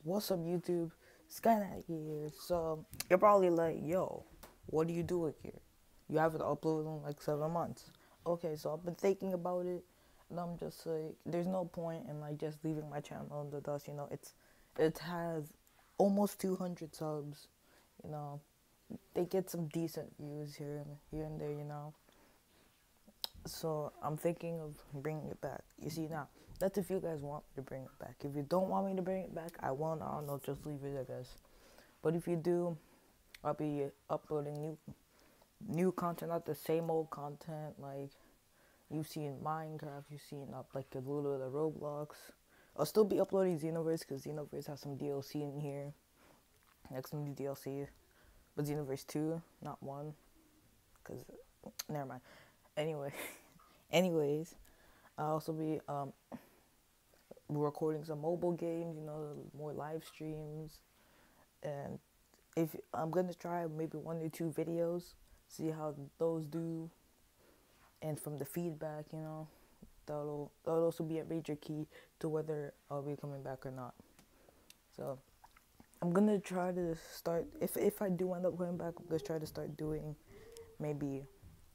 What's up, YouTube? Skynet here. So, you're probably like, yo, what are you doing here? You haven't uploaded in like 7 months. Okay, so I've been thinking about it, and I'm just like, there's no point in like just leaving my channel in the dust. It has almost 200 subs. You know, they get some decent views here and there. So I'm thinking of bringing it back. You see now, that's if you guys want me to bring it back. If you don't want me to bring it back, I won't. I don't know, just leave it, I guess. But if you do, I'll be uploading new content, not the same old content like you've seen Minecraft, you've seen up like a little bit of Roblox. I'll still be uploading Xenoverse because Xenoverse has some DLC in here, like some new DLC. But Xenoverse 2, not 1, because never mind. Anyway, anyways, I'll also be recording some mobile games, more live streams, and if I'm gonna try maybe 1 or 2 videos, see how those do, and from the feedback, that'll also be a major key to whether I'll be coming back or not. So I'm gonna try to start. If I do end up coming back, I'm gonna try to start doing maybe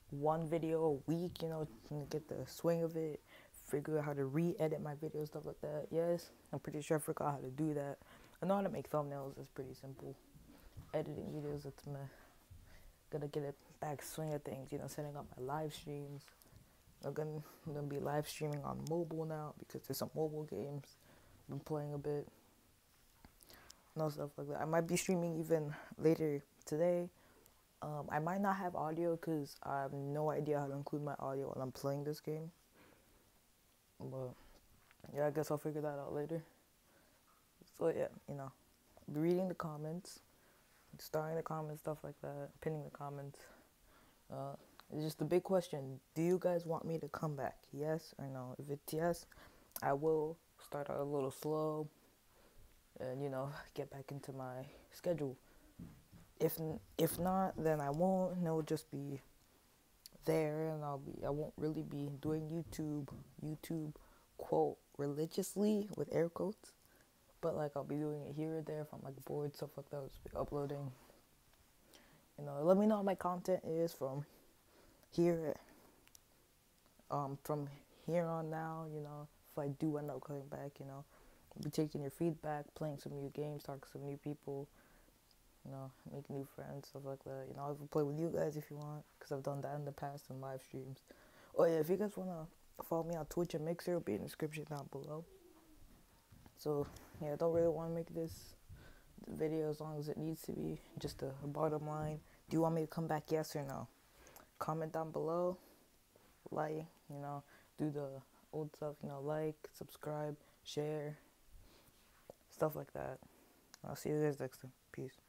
1 video a week. To get the swing of it, figure out how to re-edit my videos, stuff like that. Yes, I'm pretty sure I forgot how to do that. I know how to make thumbnails. It's pretty simple. Editing videos, it's gonna get a back swing of things. Setting up my live streams. I'm gonna be live streaming on mobile now because there's some mobile games I've been playing a bit. No stuff like that. I might be streaming even later today. I might not have audio because I have no idea how to include my audio while I'm playing this game. But yeah, I guess I'll figure that out later. So yeah, reading the comments, starring the comments, stuff like that, pinning the comments. It's just the big question. Do you guys want me to come back? Yes or no? If it's yes, I will start out a little slow and, get back into my schedule. If not, then I won't, and it'll just be there, and I won't really be doing YouTube quote religiously with air quotes, but like I'll be doing it here or there if I'm like bored, stuff like that. I'll just be uploading. Let me know what my content is here from here on now. If I do end up coming back, I'll be taking your feedback, playing some new games, talking to some new people, make new friends, stuff like that. I'll even play with you guys if you want, because I've done that in the past in live streams. Oh yeah, if you guys want to follow me on Twitch and Mixer, it'll be in the description down below. So yeah, I don't really want to make this video as long as it needs to be. Just a bottom line. Do you want me to come back, yes or no? Comment down below. Like, do the old stuff, like, subscribe, share, stuff like that. I'll see you guys next time. Peace.